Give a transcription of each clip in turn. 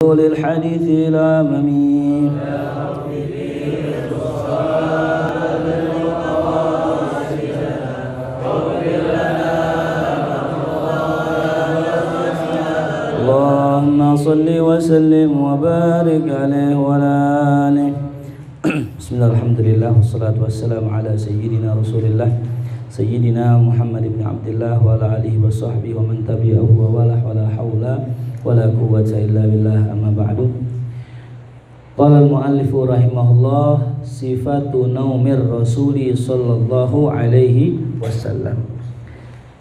للحديث الأممي اللهم صل وسلم وبارك عليه وعلى آله. Bismillah, alhamdulillah, wassalatu wassalamu ala sayyidina rasulillah sayyidina Muhammad ibn Abdullah wa ala alihi wa sahbihi wa man tabi'ahu wa wala hawla wa la quwwata illa billah, amma ba'du. Qala al-muallifu rahimahullah, sifatu naumir rasuli sallallahu alaihi wasallam.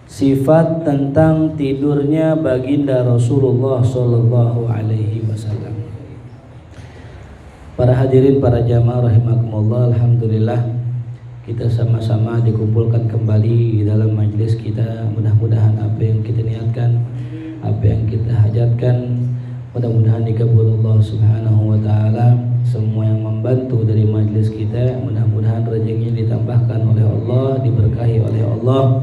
Sifat tentang tidurnya baginda Rasulullah sallallahu alaihi wasallam. Para hadirin, para jamaah rahimakumullah, alhamdulillah kita sama-sama dikumpulkan kembali di dalam majelis kita. Mudah-mudahan apa yang kita niatkan, apa yang kita hajatkan, mudah-mudahan dikabul Allah Subhanahu wa taala. Semua yang membantu dari majelis kita, mudah-mudahan rezekinya ditambahkan oleh Allah, diberkahi oleh Allah.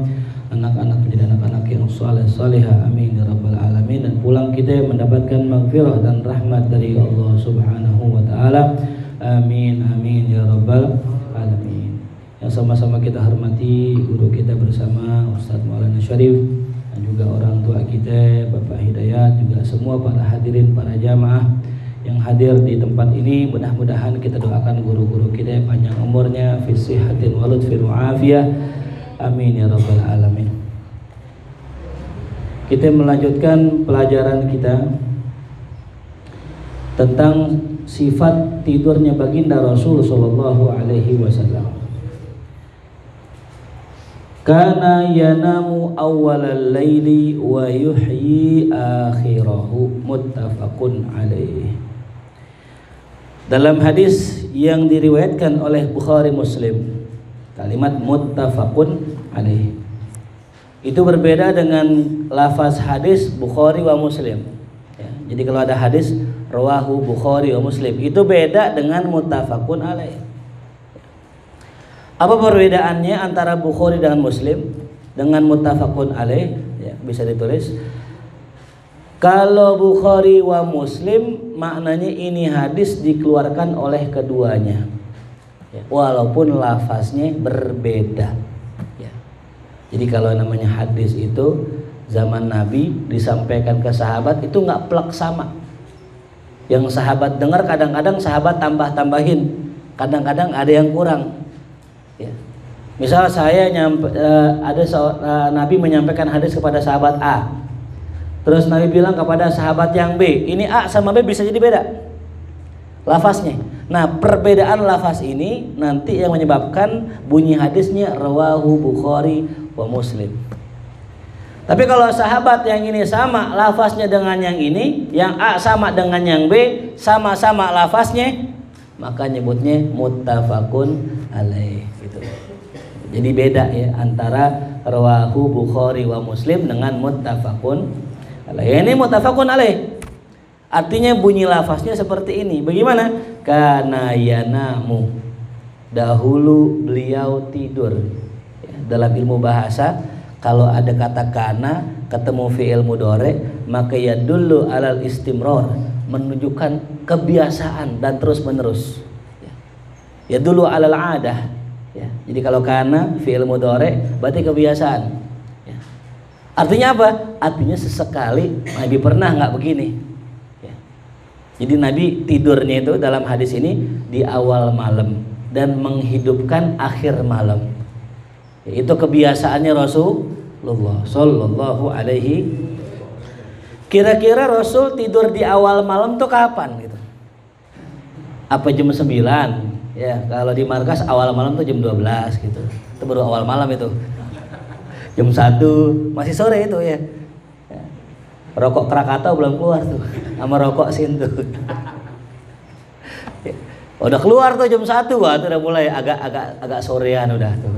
Anak-anak menjadi anak-anak yang saleh salihah, amin ya rabbal alamin. Dan pulang kita mendapatkan maghfirah dan rahmat dari Allah Subhanahu wa taala, amin amin ya rabbal alamin. Yang sama-sama kita hormati guru kita bersama Ustaz Maulana Syarif, dan juga orang tua kita Bapak Hidayat, juga semua para hadirin, para jamaah yang hadir di tempat ini. Mudah-mudahan kita doakan guru-guru kita panjang umurnya, fi sihhatin wa lutfin wa afiyah, amin ya rabbal alamin. Kita melanjutkan pelajaran kita tentang sifat tidurnya baginda Rasul sallallahu alaihi wasallam. Kana yanamu awwalal laili wa yuhyi akhirahu, muttafaqun alaih. Dalam hadis yang diriwayatkan oleh Bukhari Muslim, kalimat muttafaqun alaih itu berbeda dengan lafaz hadis Bukhari wa Muslim ya. Jadi kalau ada hadis rawahu Bukhari wa Muslim, itu beda dengan muttafaqun alaih. Apa perbedaannya antara Bukhari dengan Muslim dengan muttafaqun alaih? Ya, bisa ditulis. Kalau Bukhari wa Muslim maknanya ini hadis dikeluarkan oleh keduanya ya, walaupun lafaznya berbeda ya. Jadi kalau namanya hadis itu zaman Nabi disampaikan ke sahabat itu nggak plek sama. Yang sahabat dengar kadang-kadang sahabat tambah-tambahin, kadang-kadang ada yang kurang ya. Misal saya Nabi menyampaikan hadis kepada sahabat A, terus Nabi bilang kepada sahabat yang B, ini A sama B bisa jadi beda lafaznya. Nah, perbedaan lafaz ini nanti yang menyebabkan bunyi hadisnya rawahu Bukhari wa Muslim. Tapi kalau sahabat yang ini sama lafaznya dengan yang ini, yang A sama dengan yang B, sama-sama lafaznya, maka nyebutnya muttafaqun alaih gitu. Jadi beda ya antara rawahu Bukhari wa Muslim dengan muttafaqun alaih. Ini muttafaqun alaih artinya bunyi lafaznya seperti ini. Bagaimana? Kana yanamu, dahulu beliau tidur ya, dalam ilmu bahasa kalau ada kata kana ketemu fi'il mudhari maka yadullu alal istimrar, menunjukkan kebiasaan dan terus menerus ya. Yadullu alal adah ya. Jadi kalau kana fi'il mudhari berarti kebiasaan ya. Artinya apa? Artinya sesekali Nabi pernah nggak begini. Jadi Nabi tidurnya itu dalam hadis ini di awal malam dan menghidupkan akhir malam. Itu kebiasaannya Rasulullah sallallahu alaihi. Kira-kira Rasul tidur di awal malam tuh kapan gitu? Apa jam 9? Ya, kalau di markas awal malam tuh jam 12 gitu. Itu baru awal malam itu. Jam 1 masih sore itu ya. Rokok Krakatau belum keluar tuh, sama rokok Sintu. Udah keluar tuh jam 1, wah tuh udah mulai agak sorean udah tuh.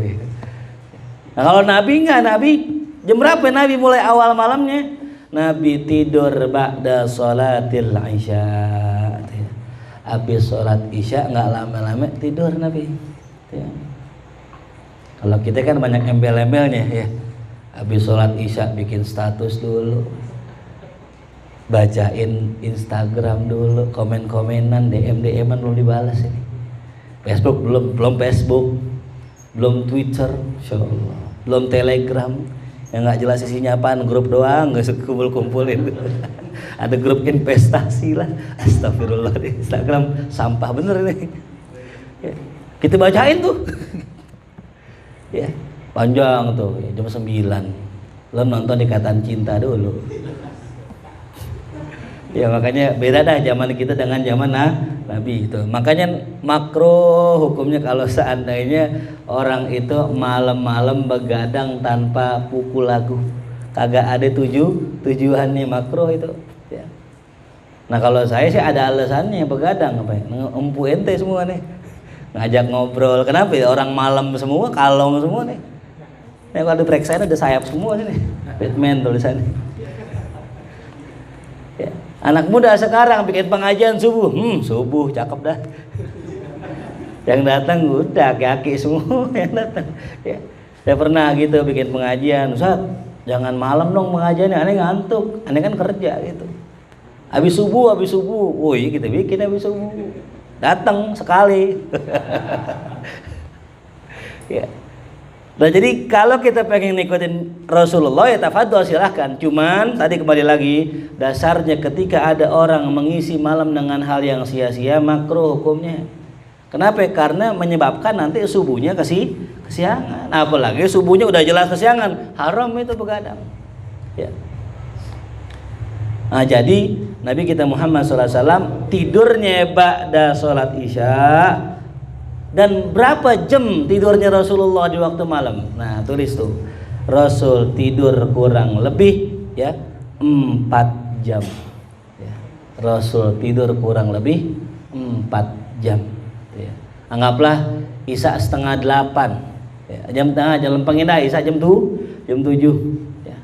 Nah kalau Nabi enggak, Nabi jam berapa Nabi mulai awal malamnya? Nabi tidur ba'da sholatil isya. Habis sholat isya enggak lama-lama tidur Nabi. Kalau kita kan banyak embel-embelnya ya. Habis sholat isya bikin status dulu. bacain Instagram dulu, komen-komenan, DM-an belum dibalas ini. Facebook belum Facebook, belum Twitter, Insya Allah, belum Telegram, yang nggak jelas isinya apaan, grup doang, nggak kumpul-kumpulin. Ada grup investasi lah, astagfirullah, di Instagram sampah bener ini. Ya, kita bacain tuh, ya panjang tuh, ya, jam 9, lo nonton Ikatan Cinta dulu. Ya makanya beda dah zaman kita dengan zaman Nabi itu. Makanya makruh hukumnya kalau seandainya orang itu malam-malam begadang tanpa pukul lagu, kagak ada tujuannya, makruh itu. Ya. Nah kalau saya sih ada alasannya begadang, apa ya? Empu ente semua nih, ngajak ngobrol. Kenapa ya orang malam semua, kalong semua nih. Nih kalau di track saya ada sayap semua nih, Batman tulisannya. Ya. Anak muda sekarang bikin pengajian subuh, subuh cakep dah. Yang datang udah kaki semua yang datang. Ya. Saya pernah gitu bikin pengajian, Ustaz, jangan malam dong pengajiannya, aneh ngantuk, aneh kan kerja gitu. Habis subuh, woi kita bikin habis subuh. Datang sekali. Ya. Nah jadi kalau kita pengen ngikutin Rasulullah ya tafadhol silahkan. Cuman tadi kembali lagi dasarnya ketika ada orang mengisi malam dengan hal yang sia-sia makruh hukumnya. Kenapa? Karena menyebabkan nanti subuhnya kesiangan. Apalagi subuhnya udah jelas kesiangan, haram itu begadang. Ya. Nah jadi Nabi kita Muhammad SAW tidurnya ba'da sholat isya. Dan berapa jam tidurnya Rasulullah di waktu malam? Nah tulis tuh, Rasul tidur kurang lebih ya 4 jam ya. Rasul tidur kurang lebih 4 jam ya. Anggaplah Isya 7:30 ya. Jam lempengin dah Isya jam 7 ya.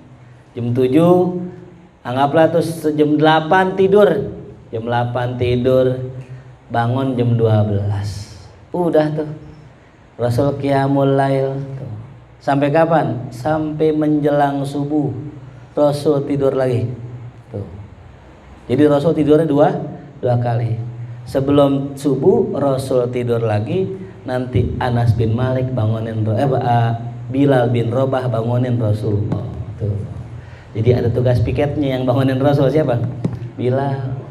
Jam 7 anggaplah tuh jam 8 tidur. Jam 8 tidur, bangun jam 12. Udah tuh Rasul qiyamul lail tuh. Sampai kapan? Sampai menjelang subuh Rasul tidur lagi tuh. Jadi Rasul tidurnya dua kali. Sebelum subuh Rasul tidur lagi, nanti Anas bin Malik bangunin Bilal bin Rabah bangunin Rasulullah tuh. Jadi ada tugas piketnya, yang bangunin Rasul siapa? Bilal.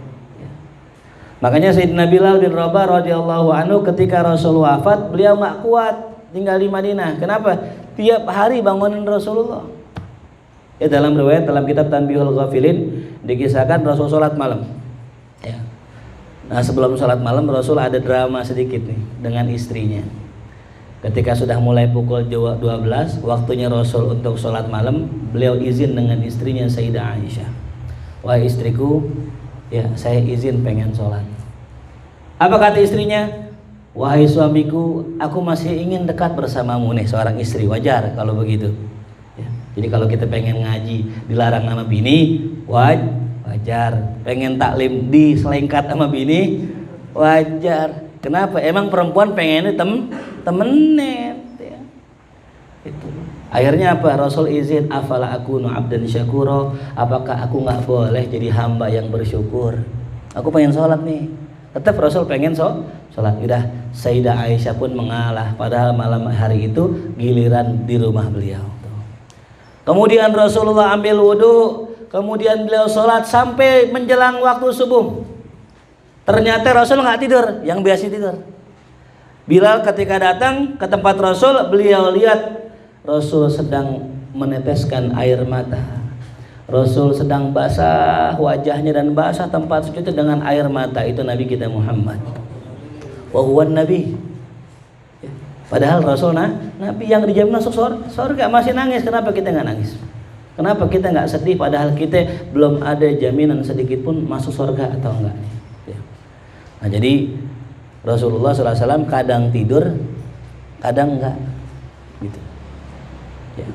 Makanya Sayyidina Bilal bin Rabah radhiyallahu anhu ketika Rasul wafat, beliau nggak kuat tinggal di Madinah. Kenapa? Tiap hari bangunin Rasulullah. Ya dalam riwayat dalam kitab Tanbihul Ghafilin dikisahkan Rasul sholat malam. Ya. Nah sebelum sholat malam Rasul ada drama sedikit nih dengan istrinya. Ketika sudah mulai pukul 12, waktunya Rasul untuk sholat malam, beliau izin dengan istrinya Sayyidah Aisyah. Wahai istriku, ya saya izin pengen sholat. Apa kata istrinya? Wahai suamiku, aku masih ingin dekat bersamamu. Nih seorang istri, wajar kalau begitu ya. Jadi kalau kita pengen ngaji dilarang sama bini, wajar. Pengen taklim diselengkat sama bini, wajar. Kenapa? Emang perempuan pengennya temenin ya. Itu. Akhirnya apa? Rasul izin, afala akunu abdan syakura, apakah aku nggak boleh jadi hamba yang bersyukur? Aku pengen sholat nih. Tetap Rasul pengen sholat. Udah Sayyidah Aisyah pun mengalah, padahal malam hari itu giliran di rumah beliau. Kemudian Rasulullah ambil wudhu, kemudian beliau sholat sampai menjelang waktu subuh. Ternyata Rasul nggak tidur, yang biasa tidur. Bilal ketika datang ke tempat Rasul, beliau lihat Rasul sedang meneteskan air mata. Rasul sedang basah wajahnya dan basah tempat sujudnya dengan air mata. Itu Nabi kita Muhammad. Wa huwan Nabi. Padahal Rasul Nabi yang dijamin masuk surga masih nangis. Kenapa kita nggak nangis? Kenapa kita nggak sedih? Padahal kita belum ada jaminan sedikit pun masuk surga atau enggak. Nah jadi Rasulullah SAW kadang tidur, kadang enggak. Gitu. Ya.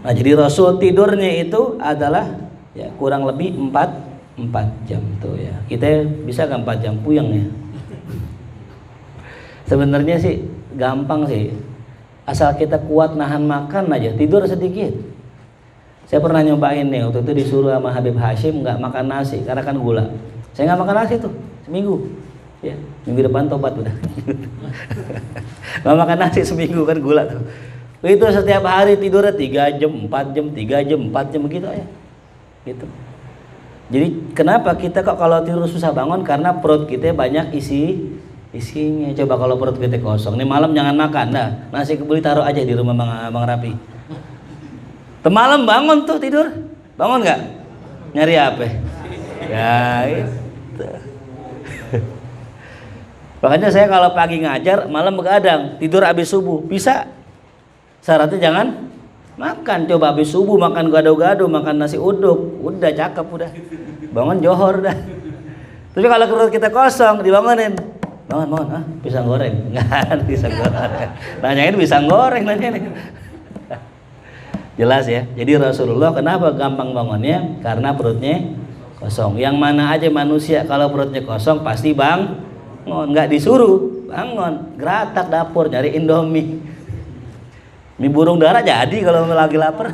Nah jadi Rasul tidurnya itu adalah ya kurang lebih 4 jam tuh ya. Kita bisa kan 4 jam puyeng ya. Sebenarnya sih gampang sih. Asal kita kuat nahan makan aja, tidur sedikit. Saya pernah nyobain nih, waktu itu disuruh sama Habib Hashim nggak makan nasi karena kan gula. Saya nggak makan nasi tuh seminggu. Ya, minggu depan tobat udah. Nggak makan nasi seminggu kan gula tuh. Itu setiap hari tidurnya 3 jam, 4 jam, 3 jam, 4 jam begitu ya. Gitu. Jadi kenapa kita kok kalau tidur susah bangun? Karena perut kita banyak isinya. Coba kalau perut kita kosong, nih malam jangan makan. Nah, nasi kebuli taruh aja di rumah Bang Rapi. Malam bangun tuh tidur, bangun nggak? Nyari apa? Ya itu. Makanya saya kalau pagi ngajar, malam begadang, tidur habis subuh, bisa. Syaratnya jangan makan. Coba habis subuh makan gado-gado, makan nasi uduk, udah cakep udah. Bangun johor dah. Tapi kalau perut kita kosong, dibangunin. Bangun, pisang goreng. Nggak, pisang goreng. Nanyain pisang goreng nanyain. Jelas ya. Jadi Rasulullah kenapa gampang bangunnya? Karena perutnya kosong. Yang mana aja manusia kalau perutnya kosong pasti bangun. Nggak disuruh bangun, geratak dapur nyari Indomie. Mie burung dara jadi kalau lagi lapar.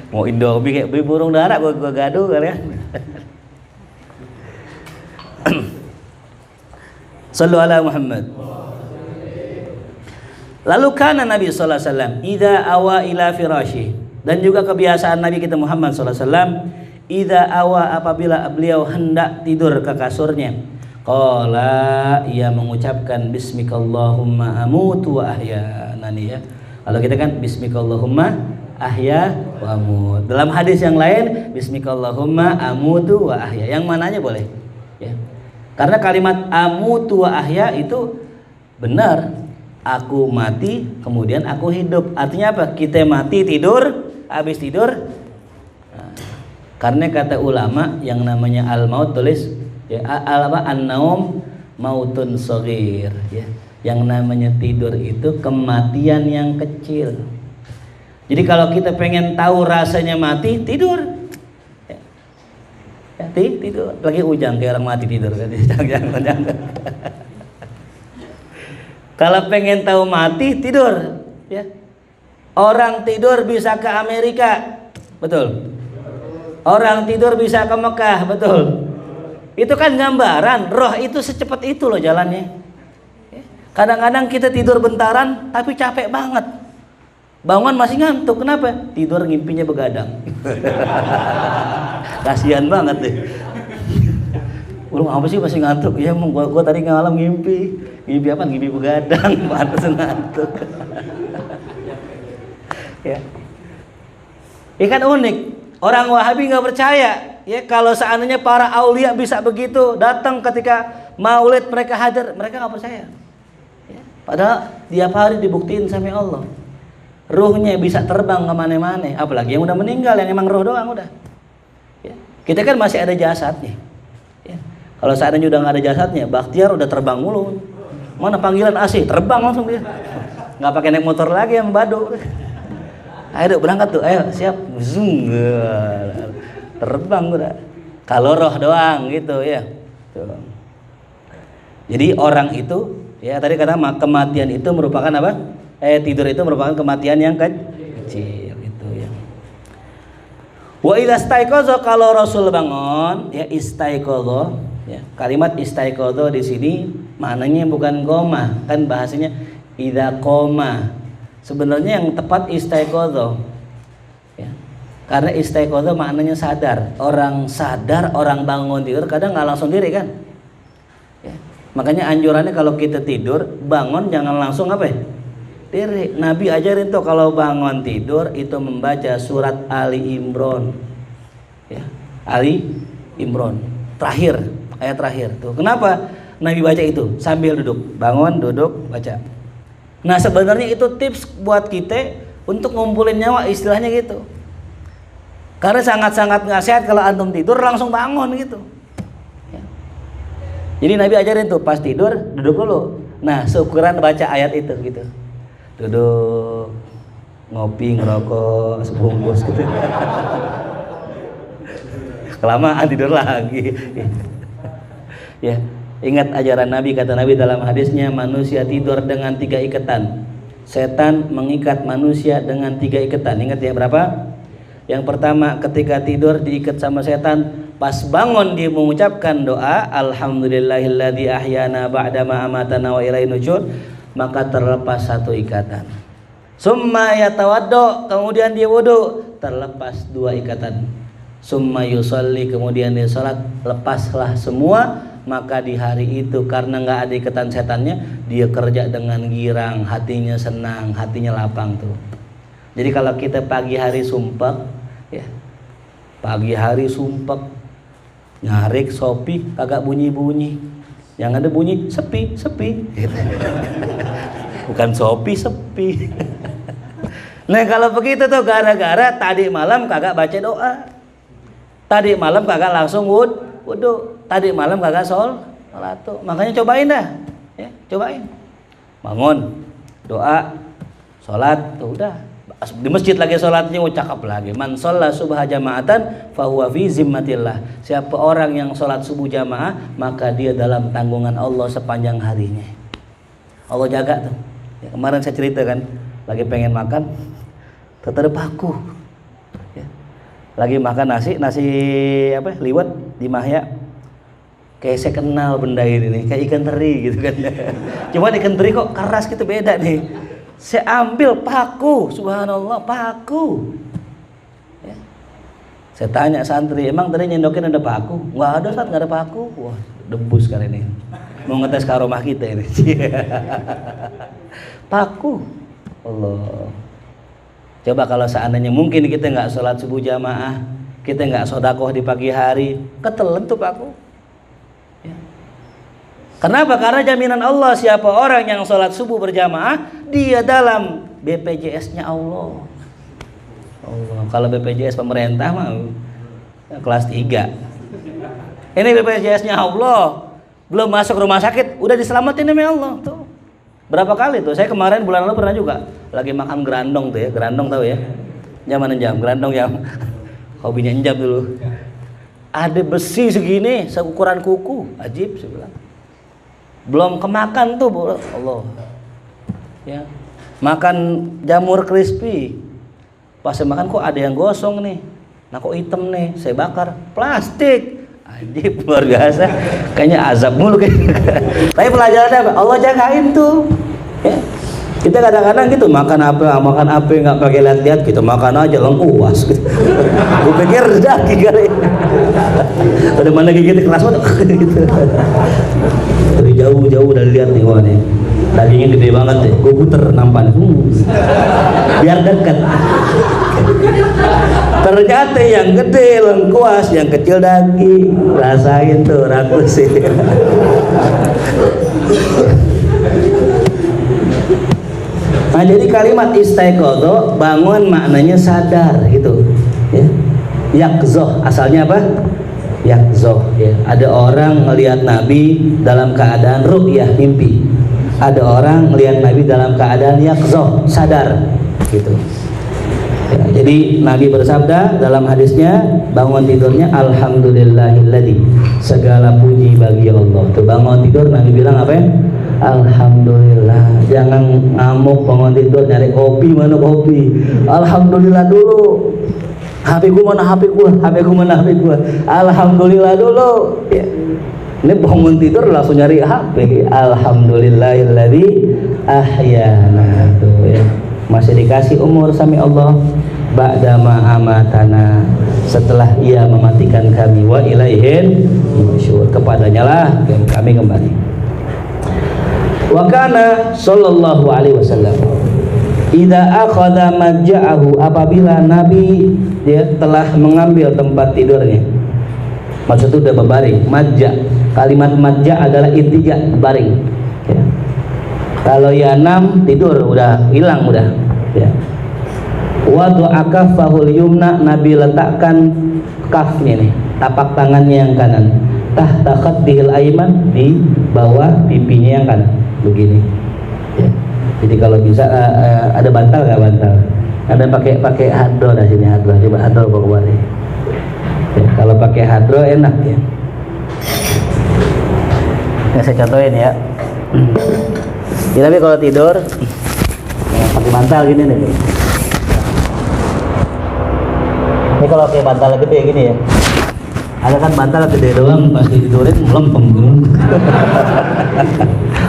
Mau Indomie kayak mie burung dara, gua gaduh kalian. Sallu ala Muhammad. Lalu kana Nabi sallallahu alaihi wasallam idza awa ila firasyi, dan juga kebiasaan Nabi kita Muhammad sallallahu alaihi wasallam idza awa, apabila beliau hendak tidur ke kasurnya, qala, ia mengucapkan bismikallahumma amutu wa ahya. Nani ya. Kalau kita kan bismikallahumma ahya wa amut. Dalam hadis yang lain bismikallahumma amutu wa ahya. Yang mananya boleh ya. Karena kalimat amutu wa ahya itu benar. Aku mati, kemudian aku hidup. Artinya apa? Kita mati tidur, habis tidur. Nah, karena kata ulama yang namanya al-maut, tulis ya, an-naum mautun shaghir ya. Yang namanya tidur itu kematian yang kecil. Jadi kalau kita pengen tahu rasanya mati, tidur. Ya, tidur. Lagi ujang kayak orang mati tidur kan. Jangan. Kalau pengen tahu mati, tidur ya. Orang tidur bisa ke Amerika, betul. Orang tidur bisa ke Mekah, betul. Itu kan gambaran, roh itu secepat itu loh jalannya. Kadang-kadang kita tidur bentaran tapi capek banget. Bangun masih ngantuk, kenapa? Tidur ngimpinya begadang. Kasihan banget deh. Belum apa sih masih ngantuk? Ya emang gua tadi ngalam ngimpi. Ngimpi apa? Ngimpi begadang, pantas ngantuk. Ya. Ya kan unik. Orang Wahabi nggak percaya. Ya kalau seandainya para aulia bisa begitu, datang ketika Maulid mereka hadir, mereka nggak percaya. Ya. Padahal tiap hari dibuktiin sama Allah. Ruhnya bisa terbang kemana-mana. Apalagi yang udah meninggal, yang emang roh doang udah. Ya. Kita kan masih ada jasadnya. Ya. Kalau seandainya udah nggak ada jasadnya, Bakhtiar udah terbang mulu. Mana panggilan AC, terbang langsung dia. Nggak pakai naik motor lagi yang badu. Ayo berangkat tuh, ayo siap. Zoom. Terbang udah. Kalau roh doang gitu ya. Tuh. Jadi orang itu, ya tadi kata kematian itu merupakan apa? Tidur itu merupakan kematian yang kecil itu ya. Wa idza staiqadha, kalau Rasul bangun, ya istaiqadha. Ya, kalimat istaiqadha di sini maknanya bukan koma, kan bahasanya idza qoma. Sebenarnya yang tepat istaiqadha. Ya. Karena istaiqadha maknanya sadar. Orang sadar, orang bangun tidur kadang nggak langsung diri kan. Ya. Makanya anjurannya kalau kita tidur, bangun jangan langsung apa ya? Diri. Nabi ajarin tuh kalau bangun tidur itu membaca surat Ali Imran. Ya. Ali Imran. Terakhir. Ayat terakhir tuh. Kenapa Nabi baca itu sambil duduk? Bangun, duduk, baca. Nah sebenarnya itu tips buat kita untuk ngumpulin nyawa, istilahnya gitu. Karena sangat-sangat nggak sehat kalau antum tidur langsung bangun gitu. Ya. Jadi Nabi ajarin tuh pas tidur duduk dulu. Nah seukuran baca ayat itu gitu. Duduk, ngopi, ngerokok, sebungkus gitu. Kelamaan tidur lagi. Ya, ingat ajaran Nabi, kata Nabi dalam hadisnya, manusia tidur dengan 3 ikatan. Setan mengikat manusia dengan 3 ikatan. Ingat ya berapa? Yang pertama, ketika tidur diikat sama setan, pas bangun dia mengucapkan doa alhamdulillahilladzi ahyana ba'dama amatana wa ilaihi nusyur, maka terlepas satu ikatan. Summa yatawaddo, kemudian dia wudu, terlepas dua ikatan. Summa yusolli, kemudian dia salat, lepaslah semua. Maka di hari itu karena nggak ada ikatan setannya, dia kerja dengan girang, hatinya senang, hatinya lapang tuh. Jadi kalau kita pagi hari sumpek, ya, pagi hari sumpek, nyarik sopi kagak bunyi-bunyi, yang ada bunyi sepi, gitu. Bukan sopi, sepi. Nah kalau begitu tuh gara-gara tadi malam kagak baca doa, tadi malam kagak langsung wudu, tadi malam kagak sholat tuh. Makanya cobain dah, ya, cobain. Bangun, doa, sholat, tuh udah. Di masjid lagi sholatnya, cakep lagi. Man sholla subha jama'atan fahuwa fi zimmatillah. Siapa orang yang sholat subuh jamaah, maka dia dalam tanggungan Allah sepanjang harinya. Allah jaga tuh. Ya, kemarin saya cerita kan, lagi pengen makan, ternyata paku. Ya. Lagi makan nasi apa? Liwet di Mahya. Kayak saya kenal benda ini nih, kayak ikan teri gitu kan. Cuma ikan teri kok keras gitu, beda nih. Saya ambil paku, subhanallah, paku. Ya. Saya tanya santri, emang tadi nyendokin ada paku? Nggak ada, Ustaz, nggak ada paku. Wah, debus kali ini. Mau ngetes karomah kita ini. Paku. Allah. Coba kalau seandainya mungkin kita nggak sholat subuh jamaah, kita nggak sodakoh di pagi hari, ketelan tuh paku. Ya. Kenapa? Karena jaminan Allah, siapa orang yang sholat subuh berjamaah, dia dalam BPJS-nya Allah. Kalau BPJS pemerintah mah kelas 3. Ini BPJS-nya Allah. Belum masuk rumah sakit, udah diselamatin sama Allah tuh. Berapa kali tuh? Saya kemarin bulan lalu pernah juga lagi makan gerandong tuh ya, gerandong tahu ya? Zaman jam, gerandong yang hobinya enjam dulu. Ada besi segini, seukuran kuku, ajib saya bilang. Belum kemakan tuh, Allah. Ya. Makan jamur crispy. Pas saya makan kok ada yang gosong nih. Nah kok hitam nih, saya bakar. Plastik. Ajib, luar biasa. Kayaknya azab mulu kayaknya. Tapi pelajarannya apa? Allah jagain tuh. Ya. Kita kadang-kadang gitu makan apa nggak pakai lihat-lihat, kita makan aja lengkuas. Gitu. Gue pikir daging kali. Udah mana gigit keras banget gitu. Dari jauh udah lihat nih, wah nih dagingnya gede banget deh. Gue puter nampan, biar dekat. Ternyata yang gede lengkuas, yang kecil daging. Rasain tuh rakus sih. Nah jadi kalimat istaiqadha, bangun maknanya sadar gitu ya. Yaqzah asalnya apa? Yaqzah ya. Ada orang melihat Nabi dalam keadaan ru'yah, mimpi. Ada orang melihat Nabi dalam keadaan yaqzah, sadar gitu ya. Jadi Nabi bersabda dalam hadisnya, bangun tidurnya alhamdulillahilladzi, segala puji bagi Allah. Tuh bangun tidur Nabi bilang apa ya? Alhamdulillah. Jangan ngamuk bangun tidur nyari kopi, mana kopi. Alhamdulillah dulu. HP gua mana HP gua? HP gua mana HP gua? Alhamdulillah dulu. Ya. Ini bangun tidur langsung nyari HP. Alhamdulillahilladzi ahyana. Tuh ya. Masih dikasih umur sami Allah. Ba'dama amatana, setelah ia mematikan kami. Wa ilaihin nusyur, kepadanya lah kami kembali. Wa kana sallallahu alaihi wasallam idza akhadha majja'ahu, apabila Nabi dia telah mengambil tempat tidurnya, maksud itu udah berbaring. Majja', kalimat majja' adalah intija, baring ya. Kalau yanam tidur udah hilang udah ya. Wa du'aka fahul yumna, Nabi letakkan kafnya nih, tapak tangannya yang kanan, tahta khaddihil aiman, di bawah pipinya yang kanan begini ya. Jadi kalau bisa ada bantal nggak bantal? Ada pakai hadro di sini, hadro, coba hadro bawa ya. Kalau pakai hadro enak ya. Nah, saya contohin ya. Ya, tapi kalau tidur pakai bantal gini nih. kalau kayak bantal gede gini ya. Ada kan bantal gede doang, pas tidurin melempem gitu.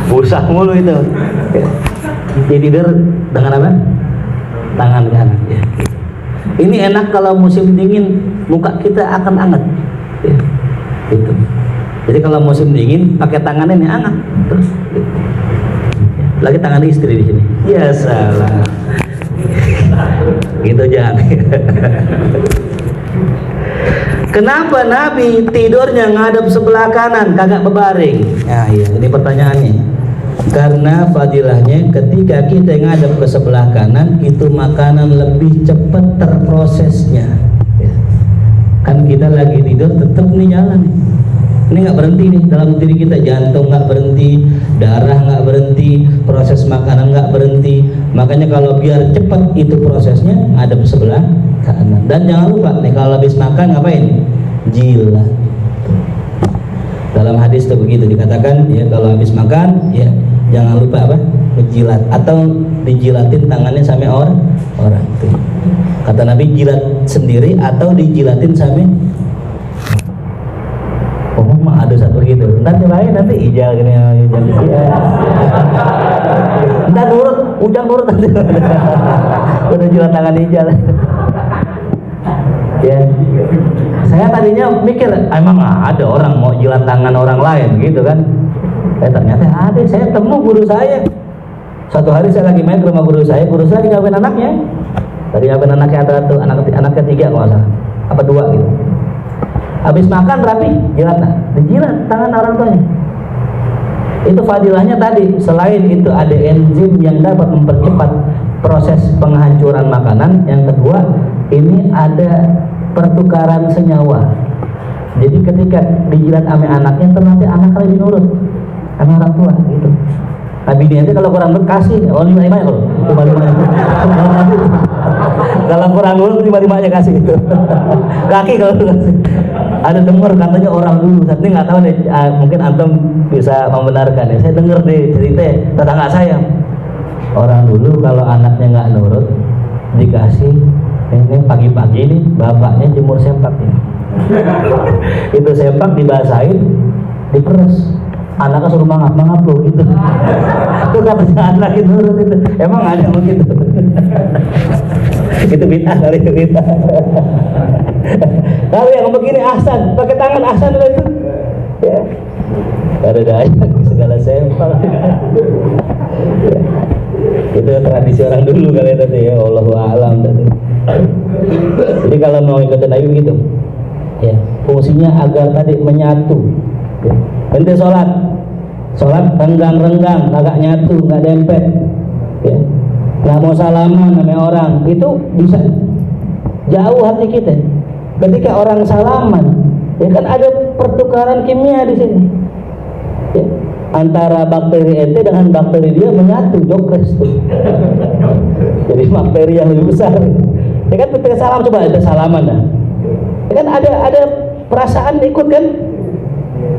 Usah mulu itu. Jadi tidur dengan apa? Tangan kanan ya. Ini enak kalau musim dingin, muka kita akan hangat. Ya. Gitu. Jadi kalau musim dingin pakai tangan ini hangat terus. Gitu. Lagi tangan istri di sini. Ya salah. Gitu jangan. Kenapa Nabi tidurnya ngadep sebelah kanan, kagak berbaring? Nah, iya, ini pertanyaannya. Karena fadilahnya ketika kita ngadep ke sebelah kanan, itu makanan lebih cepat terprosesnya. Ya. Kan kita lagi tidur tetap nih jalan. Ini nggak berhenti nih dalam diri kita, jantung nggak berhenti, darah nggak berhenti, proses makanan nggak berhenti. Makanya kalau biar cepat itu prosesnya ngadep sebelah kanan. Dan jangan lupa nih kalau habis makan ngapain? Jilat. Dalam hadis itu begitu dikatakan ya, kalau habis makan ya jangan lupa apa? Menjilat atau dijilatin tangannya sama orang. Tuh. Kata Nabi, jilat sendiri atau dijilatin sama. Oh, mah ada satu gitu. Ntar cobain nanti ijal gini, ijal gini. Ntar nurut, ujang nurut nanti. Udah jilat tangan ijal. Ya, saya tadinya mikir emang ada orang mau jilat tangan orang lain gitu kan. Ternyata ada. Saya temu guru saya. Suatu hari saya lagi main ke rumah guru saya lagi ngawin anaknya. Tadi ngawin anaknya ada tuh, anak ketiga kalau nggak salah, apa 2 gitu. Habis makan rapi, jilat, dijilat tangan orang tuanya. Itu fadilahnya tadi. Selain itu ada enzim yang dapat mempercepat proses penghancuran makanan. Yang kedua, ini ada pertukaran senyawa. Jadi ketika dijilat sama anaknya, ternyata anak lebih nurut sama orang tua gitu. Nabi nanti kalau kurang nurut kasih, oh 5 ya kalau 5. Kalau kurang nurut 5 aja kasih gitu. Kaki kalau kasih. Ada dengar katanya orang dulu, tapi nggak tahu deh, mungkin antum bisa membenarkan ya. Saya dengar deh cerita tetangga saya. Orang dulu kalau anaknya nggak nurut, dikasih ini pagi-pagi nih bapaknya jemur sempak ini. Itu sempak dibasahin, diperes. Anaknya suruh mangap loh gitu. Itu katanya anak itu nurut itu. Emang ada begitu? Itu bid'ah kali itu bid'ah. Kalau yang begini ahsan, pakai tangan ahsan itu. Ya. Ada daya segala sempak. Ya. Itu tradisi orang dulu kali tadi ya, Allahu a'lam tadi. Jadi kalau mau ikutin Nabi begitu. Ya, fungsinya agar tadi menyatu. Ya. Ente sholat renggang-renggang, agak nyatu, nggak dempet, ya. Nggak mau salaman sama orang, itu bisa jauh hati kita. Ketika orang salaman, ya kan ada pertukaran kimia di sini, ya. Antara bakteri ente dengan bakteri dia menyatu, jokres tuh. Jadi bakteri yang lebih besar. Ya kan ketika salam, coba ada salaman dah. Ya kan ada perasaan ikut kan?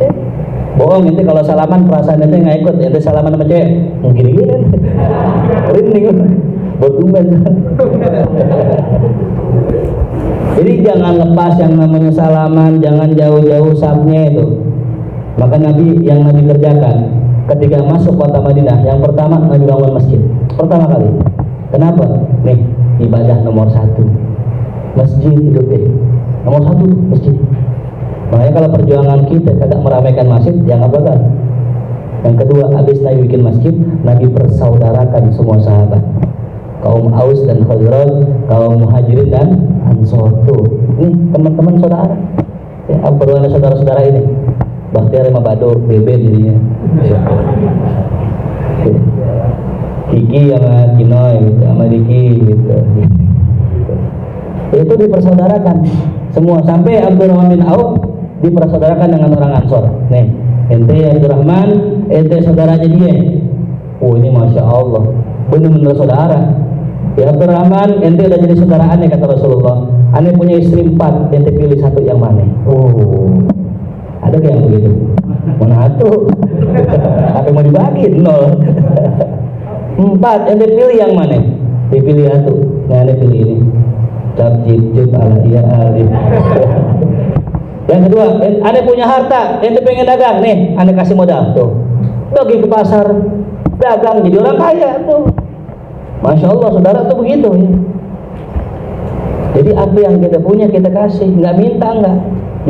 Ya. Bohong ente kalau salaman perasaan ente nggak ikut, ente salaman sama cewek gini-gini rinding bertumben. Jadi jangan lepas yang namanya salaman, jangan jauh-jauh sapnya itu. Maka Nabi yang Nabi kerjakan ketika masuk kota Madinah, yang pertama Nabi bangun masjid pertama kali. Kenapa? Nih ibadah nomor 1 masjid hidupnya, nomor 1 masjid. Makanya kalau perjuangan kita tidak meramaikan masjid, jangan bakal. Yang kedua, habis Nabi bikin masjid, Nabi persaudarakan semua sahabat, kaum Aus dan Khazraj, kaum Muhajirin dan Ansor. Tuh, ini teman-teman saudara. Ya, perluannya saudara-saudara ini. Bakhtiar sama Bado, Bebe dirinya. Ya. Kiki sama Kinoy, gitu, sama Diki, gitu. Itu dipersaudarakan semua, sampai Abdurrahman bin Auf dipersaudarakan dengan orang Ansor. Nih, ente Abdurrahman, ente saudaranya dia. Oh ini masya Allah, benar-benar saudara. Ya Abdurrahman, ente udah jadi saudara aneh kata Rasulullah. Aneh punya istri 4, ente pilih 1 yang mana? Oh, ada kayak yang begitu? Mana 1? Apa mau dibagi? 0. 4, ente pilih yang mana? Dipilih 1. Nah, ente pilih ini. Jib ala iya alif. Yang kedua, ane punya harta, ente pengen dagang nih, ane kasih modal tuh. Pergi ke pasar, dagang jadi orang kaya tuh. Masya Allah, saudara tuh begitu ya. Jadi apa yang kita punya kita kasih, nggak minta nggak.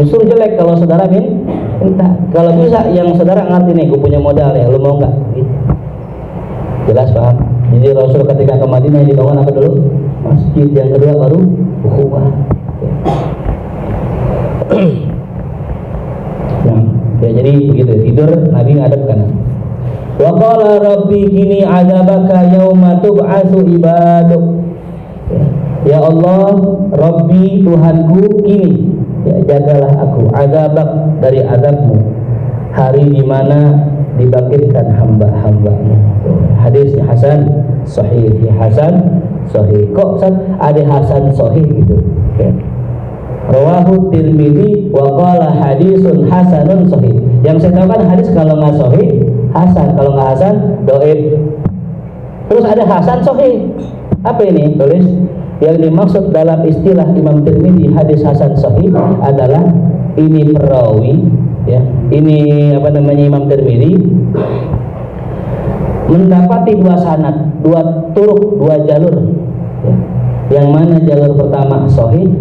Justru jelek kalau saudara minta. Kalau bisa yang saudara ngerti nih, gue punya modal ya, lu mau nggak? Gitu. Jelas paham? Jadi Rasul ketika ke Madinah dibangun apa dulu? Masjid. Yang kedua baru ukhuwah. Ya jadi begitu, tidur Nabi ngadep kanan. Wa qala rabbi kini azabaka yauma tub'atsu ibaduk. Ya Allah, Rabbi Tuhanku kini, ya jagalah aku azabak dari azabmu hari di mana dibangkitkan hamba-hambamu. Hadisnya Hasan Sahih, ya Hasan Sahih. Kok ada Hasan Sahih gitu? Ya. Rawahu Tirmidzi wa qala hadisun hasanun sahih. Yang saya tahu kan hadis kalau nggak sahih hasan, kalau nggak hasan dhaif. Terus ada hasan sahih. Apa ini? Tulis. Yang dimaksud dalam istilah Imam Tirmidzi hadis hasan sahih adalah ini perawi, ya. Ini apa namanya Imam Tirmidzi mendapati dua sanad, dua turuk, dua jalur. Ya. Yang mana jalur pertama sahih,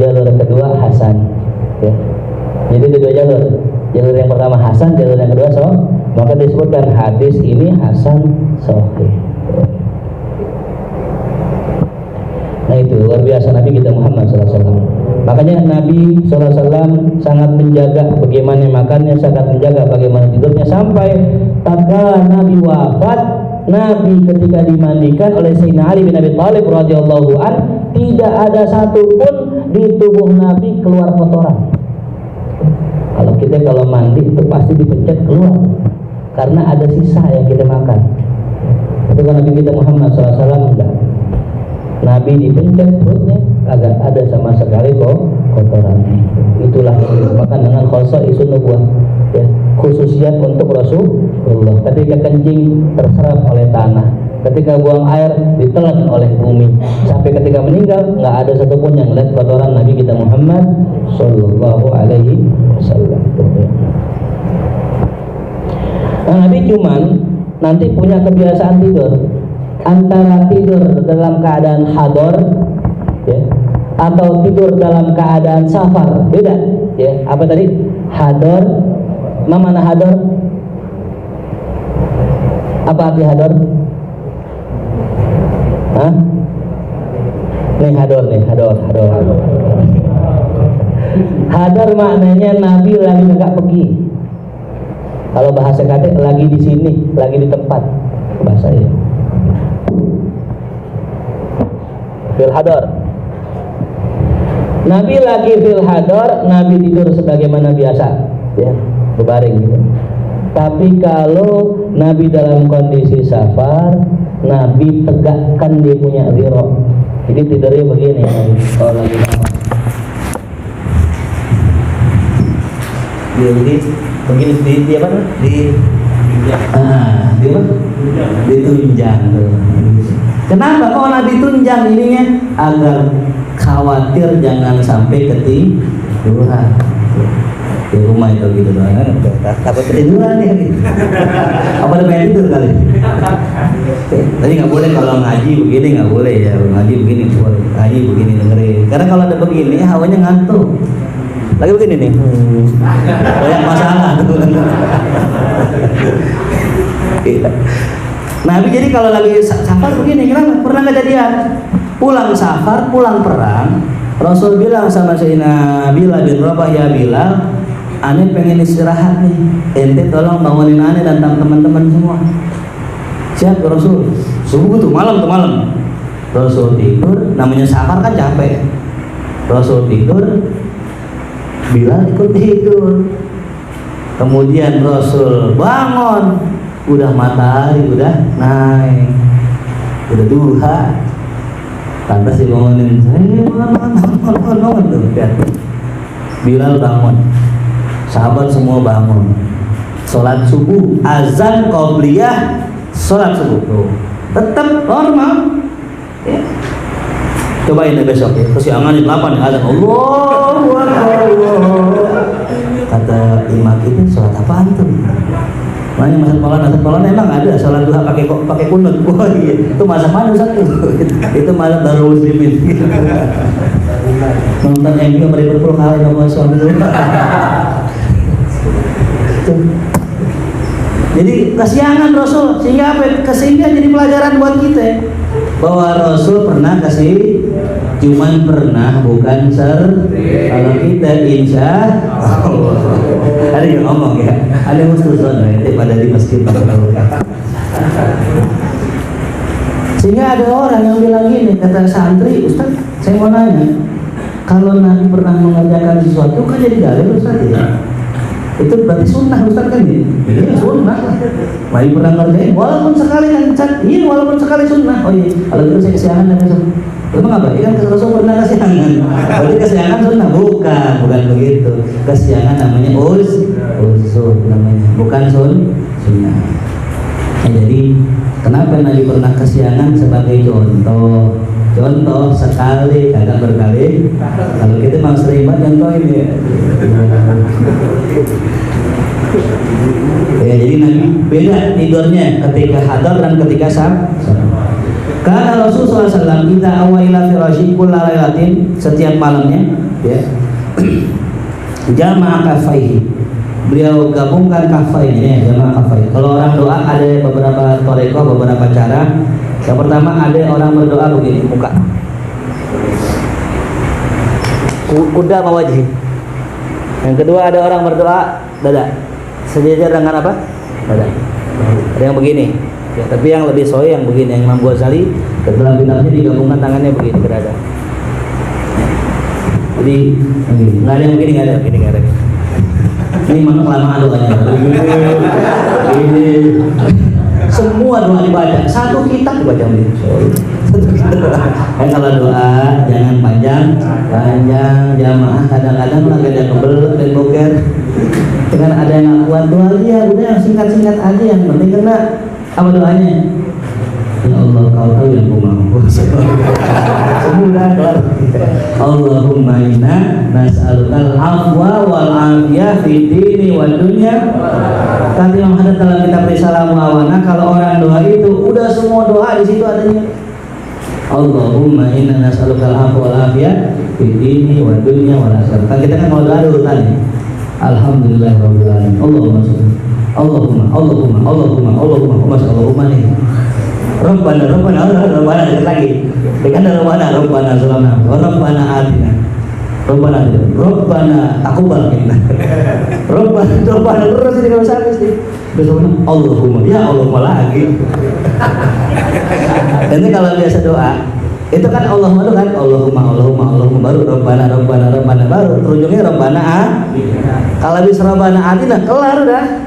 jalur kedua hasan, ya. Jadi ada dua jalur. Jalur yang pertama hasan, jalur yang kedua sahih. Maka disebutkan hadis ini hasan sahih. Nah itu luar biasa Nabi kita Muhammad SAW. Makanya Nabi SAW sangat menjaga bagaimana makannya, sangat menjaga bagaimana tidurnya, sampai tatkala Nabi wafat, Nabi ketika dimandikan oleh Sayyidina Ali bin Abi Thalib radhiyallahu an, tidak ada satupun di tubuh Nabi keluar kotoran. Kalau kita kalau mandi itu pasti dipencet keluar, karena ada sisa yang kita makan. Tapi kalau Nabi kita Muhammad SAW enggak. Nabi dipencet perutnya agak ada sama sekali kok kotorannya. Itulah makan dengan khosa isun nubuah, ya, khususiat untuk Rasulullah. Ketika kencing terserap oleh tanah, ketika buang air ditelan oleh bumi, sampai ketika meninggal nggak ada satupun yang lihat kotoran Nabi kita Muhammad Sallallahu Alaihi Wasallam. Nah, Nabi cuman nanti punya kebiasaan tidur, antara tidur dalam keadaan hador, ya, atau tidur dalam keadaan safar, beda, ya. Apa tadi? Hador, mana hador? Apa arti hador? Hah? Nih hador, hador maknanya Nabi lagi nggak pergi. Kalau bahasa kata lagi di sini, lagi di tempat bahasanya. Fil hadar. Nabi lagi fil hadar, Nabi tidur sebagaimana biasa, ya, berbaring gitu. Tapi kalau Nabi dalam kondisi safar, Nabi tegakkan dia punya dhira. Jadi tidurnya begini, kalau lagi jadi begini di apa? Ditunjang tuh. Kenapa kok Nabi tunjang ininya? Agar khawatir jangan sampai ketiduran. Di rumah itu gitu doang, takut ketiduran ya gitu. Apa ada pengen tidur kali? Tadi nggak boleh kalau ngaji begini, nggak boleh ya, ngaji begini boleh, ngaji begini dengerin. Karena kalau ada begini hawanya ngantuk. Lagi begini nih, banyak masalah tuh. Nabi jadi kalau lagi safar begini, kenapa? Pernah kejadian pulang safar, pulang perang, Rasul bilang sama Sayyidina Bilal bin Rabah, ya Bilal, ane pengen istirahat nih, ente tolong bangunin ane dan teman-teman semua. Siap Rasul, subuh tuh malam. Rasul tidur, namanya safar kan capek. Rasul tidur, Bilal ikut tidur. Kemudian Rasul bangun, udah matahari udah naik, udah duha. Lantas dibangunin, bangun tuh, lihat. Bilal bangun, sahabat semua bangun, sholat subuh, azan qobliyah, sholat subuh tuh tetap normal, ya. Cobain deh besok ya. Kesiangan di 8 ya azan. Allahu Akbar. Kata imam itu sholat apaan tuh? Makanya Masjid Maulana emang ada sholat duha pakai kunut. Wah iya. Itu masa mana Ustaz tuh? Itu malah Darul Muslimin. Nonton MU Liverpool kalah sama suami itu. Jadi kesiangan Rasul sehingga apa? Sehingga jadi pelajaran buat kita bahwa Rasul pernah kasih, cuman pernah bukan kalau kita insya Allah. Ada yang ngomong ya, ada yang mustuzon ya, pada di masjid. Sehingga ada orang yang bilang gini, kata santri, Ustaz, saya mau nanya, kalau Nabi pernah mengerjakan sesuatu kan jadi dalil Ustaz ya? Itu berarti sunnah Ustaz kan ya? Iya sunnah. Nabi pernah ngerjain, walaupun sekali kan Ustaz, iya walaupun sekali sunnah. Oh iya, kalau gitu saya kesiangan dan besok. Emang apa? Ikan Rasul pernah kesiangan. Berarti kesiangan sunnah? Bukan begitu. Kesiangan namanya usul namanya, bukan sunnah. Nah, jadi kenapa Nabi pernah kesiangan sebagai contoh? Contoh sekali, kagak berkali. Kalau kita mau sering banget contoh ini ya. Ya, jadi Nabi beda tidurnya ketika hadar dan ketika sahur. Karena Rasulullah SAW kita awaila firasyi kulla lailatin, setiap malamnya ya. Jama'a kafaihi. Beliau gabungkan kafainya ya, jama'a kafaihi. Kalau orang doa ada beberapa toreko, beberapa cara. Yang pertama ada orang berdoa begini, muka. Kuda mawajih. Yang kedua ada orang berdoa dada. Sejajar dengan apa? Dada. Ada yang begini. Ya, tapi yang lebih sahih yang begini, yang Imam Ghazali dalam kitabnya digabungkan tangannya begini ke dada. Jadi nggak ada yang begini, nggak ada. Ini mana kelamaan doanya. Ini semua doa dibaca, satu kitab dibaca begini. Kalau doa jangan panjang jamaah, kadang-kadang lagi ada kebelet dan boker. Dengan ada yang kuat doa dia, udah yang singkat-singkat aja, yang penting kena. Apa doanya? Ya Allah, kau tahu yang ku mampu. Semudah kelar. Allahumma inna nas'alukal afwa wal afiyah fid dini wad dunya. Tadi yang ada dalam kitab Risalah Muawana, kalau orang doa itu udah semua doa di situ adanya. Allahumma inna nas'alukal afwa wal afiyah fid dini wad dunya wal akhirah. Kan kita kan mau doa dulu tadi. Alhamdulillahirabbil alamin. Allahumma nih. Rabbana dekat lagi. Dekat Rabbana salamna wa Rabbana atina. Rabbana taqabbal minna. Rabbana terus ini kalau habis nih. Besoknya Allahumma, ya Allahumma lagi. Nanti kalau biasa doa itu kan Allahumma kan Allahumma baru Rabbana baru ujungnya Rabbana kalau bisa Rabbana atina kelar udah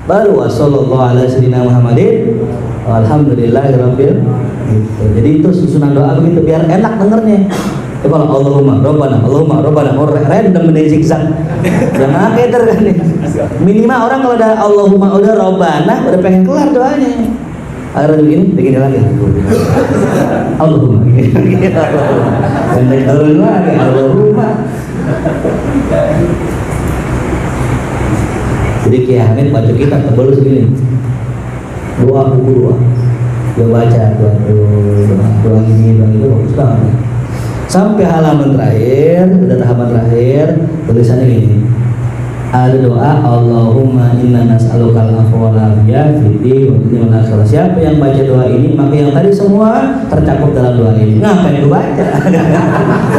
baru sallallahu alaihi wasallam Muhammadin alhamdulillahirabbil gitu. Jadi itu susunan doa begitu biar enak dengernya. Kalau Allahumma Rabbana random dari zigzag jangan keder kan nih. Minimal orang kalau ada Allahumma udah Rabbana udah pengen kelar doanya. Akhirnya begini lagi. Allahumma gini. Allahumma. Jadi Kiai Hamid baca kitab tebal segini. Buku doa. Dia baca doa ini bagus banget. Sampai halaman terakhir, udah tahapan terakhir, tulisannya gini. Ada doa Allahumma inna nas'alukal afwa wal afiyah fid dini wal akhirah. Siapa yang baca doa ini, maka yang tadi semua tercakup dalam doa ini. Ngapain lu baca?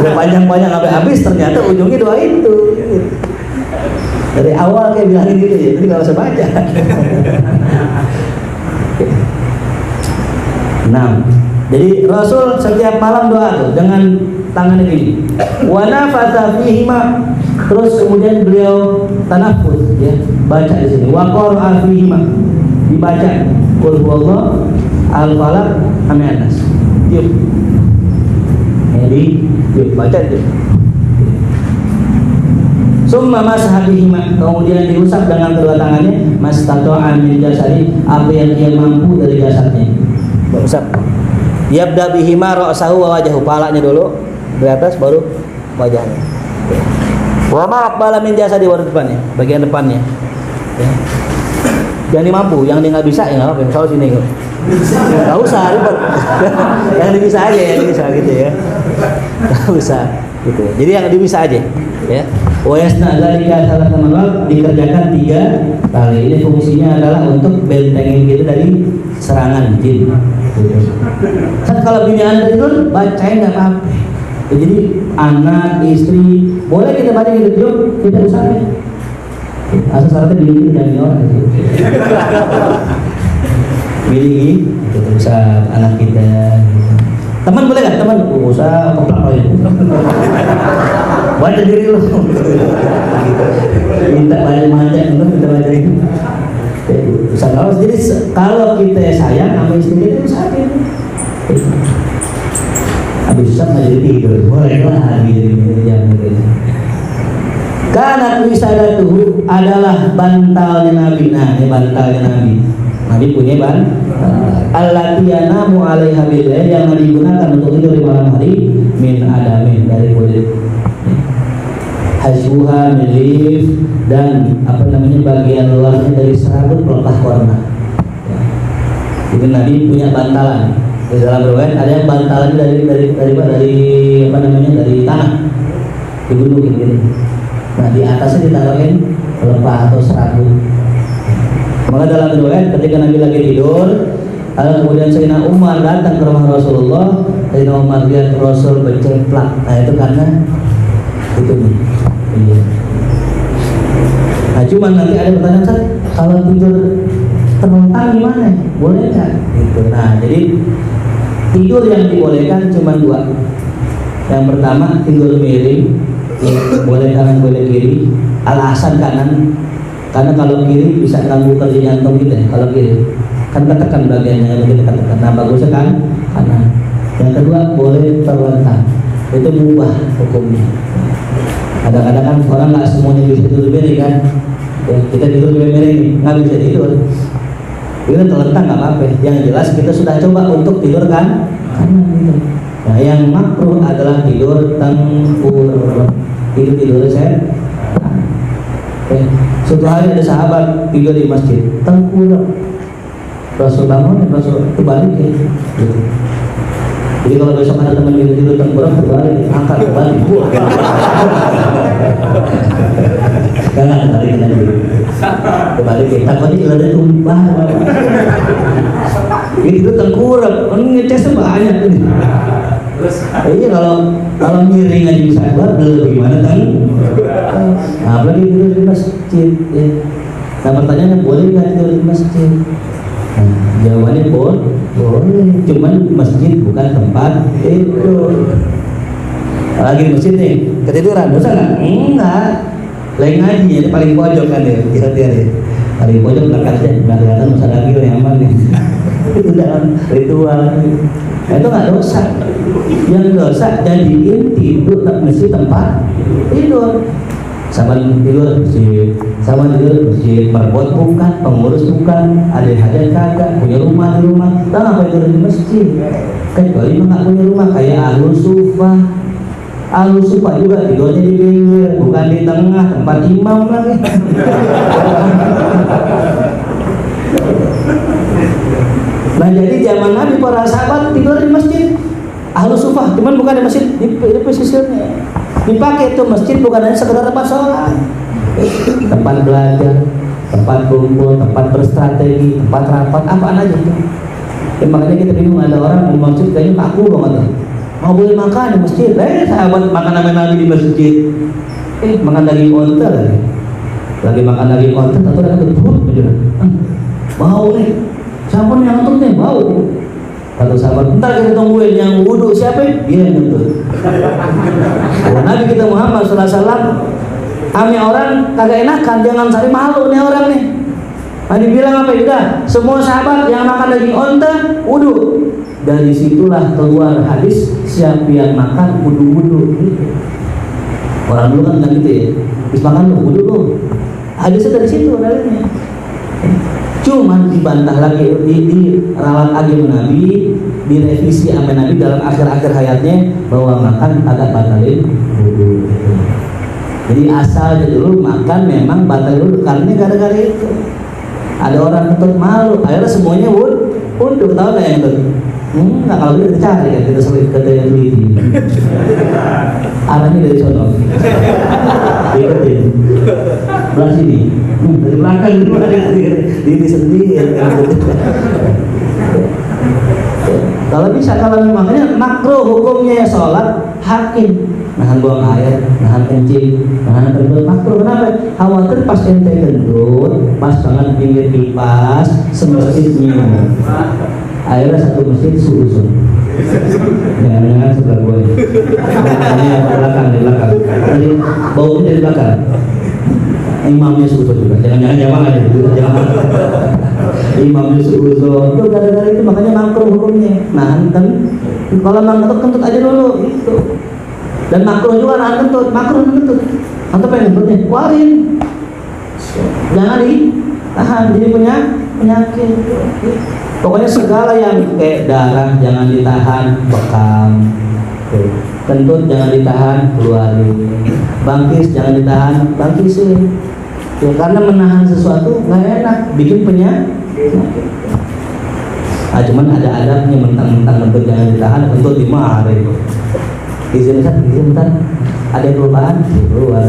Udah panjang-panjang sampai habis, ternyata ujungnya doa itu. Dari awal kayak bilangin gitu ya, jadi nggak usah baca. Nah, jadi Rasul setiap malam doa tuh dengan tangannya gini. Wa nafatha fihima. Terus kemudian beliau tanafus ya, baca di sini. Wa qara'a fihima. Dibaca qul huwallahu al-falaq an-nas. Yuk. Jadi, yuk baca itu. Summa masahibihima, kemudian diusap dengan kedua tangannya mastata'a min jasadi, apa yang dia mampu dari jasadnya. Usap. Yabda bihima ra'sahu wa wajhahu, palanya dulu, di atas baru wajahnya. Wa ma aqbala min jasa di depannya, bagian depannya. Ya. Yang dia mampu, yang dia nggak bisa ya nggak apa-apa, sini kok. Nggak usah ribet. Yang dia bisa aja, yang dia bisa gitu ya. Nggak usah gitu. Jadi yang dia bisa aja, ya. Wa yasna dzalika salah sama dikerjakan 3 kali. Ini fungsinya adalah untuk bentengin kita dari serangan jin. Kan kalau bini Anda tidur, bacain nggak apa-apa. Jadi anak, istri, boleh kita baca gitu tidur, kita usahain. Asal syaratnya biligi dan orang gitu. Biligi itu bisa anak kita gitu. Teman boleh nggak? Teman usah keplak itu. Baca diri lu. Minta banyak minta baca itu. Bisa kalau jadi kalau kita sayang sama istri kita sakit. Habis susah nggak jadi tidur, boleh lah gitu jangan gitu. Karena wisadatuhu adalah bantalnya Nabi. Nah, ini bantalnya Nabi. Nabi punya bantal. Allati yanamu 'alaiha bil-lail, yang digunakan untuk tidur di malam hari, min adamin, dari kulit. Hasuha min lif, dan apa namanya bagian luarnya dari serabut pelepah warna. Ya. Jadi Nabi punya bantalan. Di dalam riwayat ada yang bantalannya dari apa namanya dari tanah, di gunung gitu. Nah di atasnya ditaruhin pelepah atau serabut. Maka dalam riwayat ketika Nabi lagi tidur, kemudian Sayyidina Umar datang ke rumah Rasulullah. Sayyidina Umar lihat Rasul bercemplak. Nah itu karena itu nih. Iya. Nah cuman nanti ada pertanyaan, Ustaz, kalau tidur terlentang gimana? Boleh nggak? Gitu. Nah jadi tidur yang dibolehkan cuma 2. Yang pertama tidur miring, boleh kanan boleh kiri, alasan kanan karena kalau kiri bisa ganggu kerja jantung kita. Kalau kiri kan ketekan bagiannya yang kita tekan. Nah bagusnya kan kanan. Yang kedua boleh terlentang, itu mubah hukumnya. Kadang-kadang kan orang nggak semuanya bisa tidur miring kan. Ya, kita tidur miring nggak bisa tidur, kita terlentang nggak apa-apa. Yang jelas kita sudah coba untuk tidur kan kanan gitu. Nah yang makruh adalah tidur tengkur. Tidur saya. Suatu hari ada sahabat tidur di masjid tengkurap. Rasul bangun, Rasul kebalik ya. Gitu. Jadi kalau besok ada teman tidur tengkurap, kebalik, angkat kebalik. Jangan tarik lagi. Kebalik ya. Takutnya kalau ada tumpah. Ini itu tengkurap, ngecesnya banyak ini. Iya kalau miring aja bisa keluar, bagaimana kan? Nah, apalagi tidur di masjid. Ya. Nah pertanyaannya boleh nggak tidur di masjid? Nah, jawabannya boleh. Cuman masjid bukan tempat tidur. Lagi di masjid nih, ketiduran, dosa nggak? Enggak. Lain ngaji, ini paling pojok kan ya, kira-kira ya. Paling pojok belakang aja, nggak kelihatan masa lagi yang aman nih. Itu dalam ritual. Nah, itu nggak dosa. Yang dosa jadiin tidur mesti tempat tidur. Sama tidur masjid, sama tidur masjid, perbot bukan, pengurus bukan, ada hajat kagak, punya rumah di rumah, tak apa tidur di masjid. Kecuali nggak punya rumah kayak Ahlus Sufah. Ahlus Sufah juga tidurnya di pinggir, bukan di tengah tempat imam lagi. Nah jadi zaman Nabi para sahabat tidur di masjid Ahlus Sufah, cuman bukan di masjid, di pesisirnya. Dipakai itu masjid bukan hanya sekedar tempat sholat, tempat belajar, tempat kumpul, tempat berstrategi, tempat rapat, apaan aja itu. Ya, makanya kita bingung, ada orang mau masjid kayaknya kaku banget. Mau boleh makan di masjid, sahabat makan sama Nabi di masjid. Makan daging onta lagi makan daging onta, atau ada betul, bau nih. Siapa yang nonton nih bau? Kata sahabat, ntar kita tungguin yang wudhu siapa? Dia yang nonton. Nabi kita Muhammad SAW, kami orang kagak enakan, jangan cari malu nih orang nih. Nabi bilang apa? Udah, semua sahabat yang makan daging onta wudhu. Dari situlah keluar hadis, siapa yang makan wudhu. Orang dulu kan bilang gitu ya, habis makan lu wudhu lu. Hadisnya dari situ dalilnya. Cuman dibantah lagi, diralat lagi Nabi, direvisi sama Nabi dalam akhir-akhir hayatnya bahwa makan agak batalin wudu. Jadi asalnya dulu makan memang batal wudu karena gara-gara itu. Ada orang kentut malu, akhirnya semuanya wudu. Tahu nggak yang itu? Nggak, kalau kita cari kan, kita sering kata yang teliti. Arahnya dari sono. Ikutin. Belah sini. Dari belakang diri sendiri. Kalau bisa, kalau makanya makruh hukumnya sholat hakim, nahan buang air, nahan kencing, nahan kentut, makruh. Kenapa? Khawatir pas ente kentut, pas banget pinggir kipas, semasjidnya. Akhirnya satu masjid susun. Jangan-jangan sebelah gue. Di belakang. Tadi baunya di belakang. Imamnya susun juga. Jangan-jangan jamaah aja. Jangan. Imamnya susun. Itu gara-gara itu makanya makruh hukumnya. Nahan kan. Kalau nahan kentut aja dulu gitu. Dan makruh juga nahan kentut. Makruh nahan kentut. Atau pengen kentutnya? Keluarin. Jangan ditahan. Jadi punya penyakit. Pokoknya segala yang kayak darah jangan ditahan, bekam. Kentut jangan ditahan, keluarin. Bangkis jangan ditahan, bangkisin. Ya, karena menahan sesuatu nggak enak, bikin penyakit. Cuman ada adabnya, mentang-mentang kentut jangan ditahan, kentut dimarahin. Izin bentar. Ada yang kelupaan, keluar.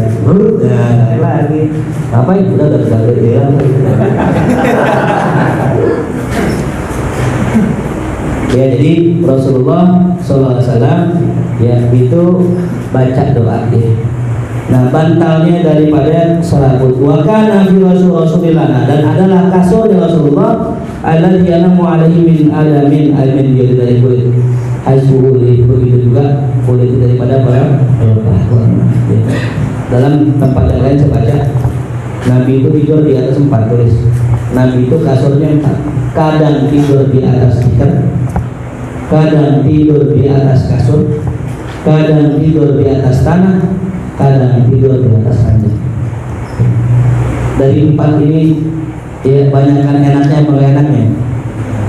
Lagi. Ngapain? Udah gede. Ya, jadi Rasulullah SAW ya itu baca doa ya. Nah, bantalnya daripada salabut. Wa kana fi Rasulillah, dan adalah kasurnya Rasulullah alladzi yanamu alaihi min adamin almin dari kulit. Haisuhuli, begitu juga kulit daripada para ya. Dalam tempat yang lain saya baca Nabi itu tidur di atas 4 tulis. Nabi itu kasurnya 4. Kadang tidur di atas tikar, kadang tidur di atas kasur, kadang tidur di atas tanah, kadang tidur di atas ranjang. Dari 4 ini ya banyakkan enaknya apa gak enaknya?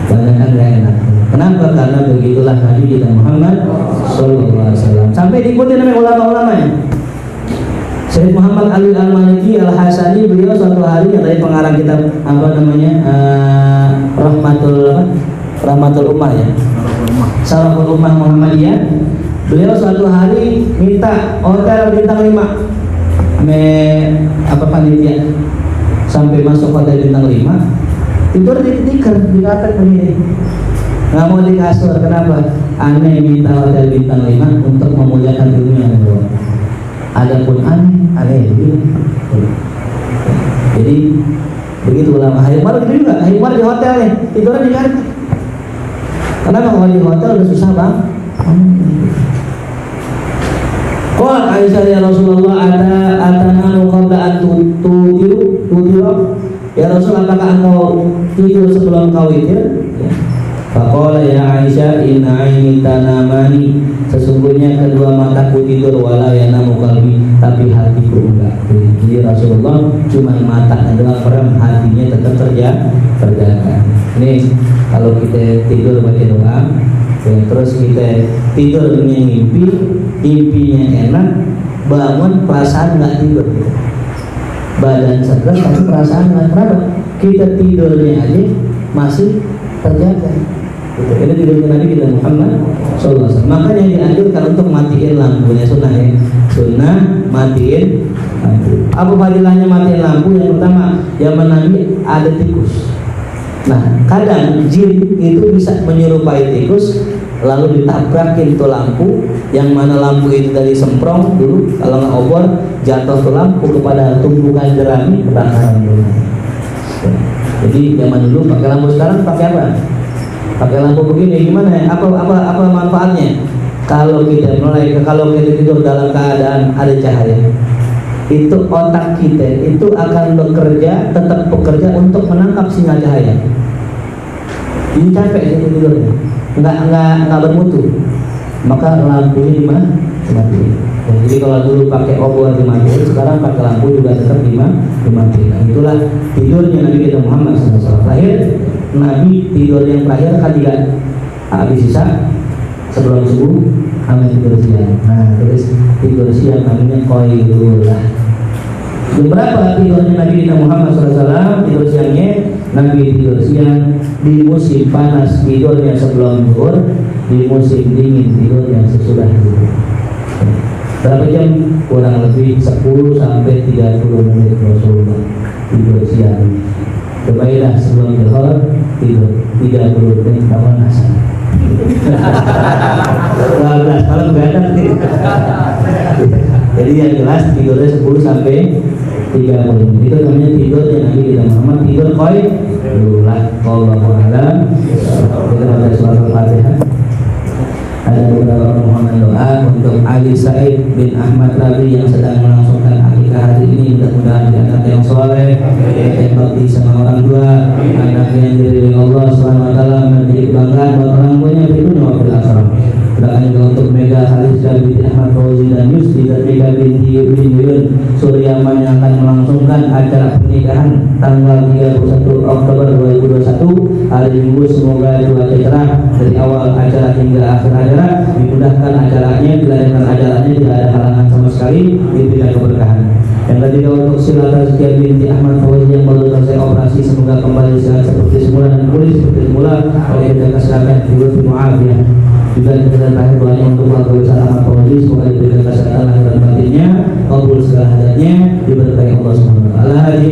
Banyakkan gak enak. Kenapa? Karena begitulah Nabi kita Muhammad SAW. Sampai diikuti namanya ulama-ulamanya. Syekh Muhammad Ali Al-Maliki Al-Hasani, beliau suatu hari yang tadi pengarang kitab apa namanya Rahmatul Ummah ya, Salaful Ummah Muhammadiyah. Beliau suatu hari minta hotel bintang 5 panitia. Sampai masuk hotel bintang 5 tidur di tikar, di karpet begini, nggak mau di kasur. Kenapa? Aneh minta hotel bintang 5 untuk memuliakan dunia Allah. Adapun aneh begini. Jadi begitu ulama. Haimar gitu juga. Haimar di hotel nih, tidurnya di karpet. Kenapa? Kalau di hotel udah susah bang. Qala Aisyah ya Rasulullah atananu qabla an tudiru. Ya Rasul, apakah engkau tidur sebelum kau witir? Ya. Faqala ya Aisyah inna aini tanamani, sesungguhnya kedua mataku tidur, wala yanamu qalbi, tapi hatiku enggak. Jadi Rasulullah cuma matanya doang merem, hatinya tetap terjaga. Ini kalau kita tidur baca doa ya, terus kita tidur dengan mimpi, mimpinya enak, bangun perasaan nggak tidur, badan seger tapi perasaan nggak. Kenapa? Kita tidurnya aja masih terjaga. Ini tidurnya Nabi kita Muhammad SAW. Makanya dianjurkan untuk matiin lampunya, sunnah ya. Sunnah matiin lampu. Apa fadilahnya matiin lampu? Yang pertama, zaman Nabi ada tikus. Nah, kadang jin itu bisa menyerupai tikus, lalu ditabrakin tuh lampu, yang mana lampu itu dari semprong dulu, kalau nggak obor jatuh tuh lampu kepada tumbukan jerami, kebakaran dulu. Jadi zaman dulu pakai lampu, sekarang pakai apa? Pakai lampu begini, gimana ya? Apa manfaatnya? Kalau kita tidur dalam keadaan ada cahaya, itu otak kita itu akan tetap bekerja untuk menangkap sinyal cahaya. Jadi capek kita tidurnya, nggak bermutu. Maka lampunya dimatiin. Jadi kalau dulu pakai obor dimatiin, sekarang pakai lampu juga tetap dimatiin. Nah, itulah tidurnya Nabi kita Muhammad SAW. Terakhir Nabi tidur yang terakhir habis sisa sebelum subuh amin tidur siang. Nah terus tidur siang namanya qailullah. Berapa tidurnya Nabi kita Muhammad SAW? Tidur siangnya Nabi tidur siang di musim panas tidurnya sebelum zuhur, di musim dingin tidurnya sesudah zuhur. Berapa jam? Kurang lebih 10 sampai 30 menit Rasulullah tidur siang. Kebailah sebelum zuhur tidur 30 menit pemanasan. 12 kalau begadang nih. Jadi yang jelas tidurnya 10 sampai 30 menit. Itu namanya tidur yang Nabi kita Muhammad tidur qailullah. Wallahu a'lam. Kita baca surat Al-Fatihah. Ada beberapa permohonan doa untuk Ali Said bin Ahmad Rabi yang sedang melangsungkan akikah hari ini. Mudah-mudahan dia anak yang soleh, yang bakti sama orang tua, anak yang diridhoi Allah SWT, menjadi kebanggaan buat orang tuanya di dunia maupun akhirat. Doakan juga untuk Mega Khalisah binti Ahmad Fauzi dan Yusri dan Mega binti Yuyun Suryaman yang akan melangsungkan acara pernikahan tanggal 31 Oktober 2021 hari Minggu. Semoga cuaca cerah dari awal acara hingga akhir acara, dimudahkan acaranya, dilancarkan acaranya, tidak ada halangan sama sekali, diberikan keberkahan. Yang ketiga untuk Sila Tazkiyah binti Ahmad Fauzi yang baru selesai operasi, semoga kembali sehat seperti semula dan pulih seperti semula oleh bidang kesehatan hidup mu'afiyah. Juga kita terakhir doanya untuk keluarga besar Ahmad Fauzi, semoga diberikan kesehatan lahir dan batinnya, kabul segala hajatnya, diberkahi Allah SWT. Al-Hadi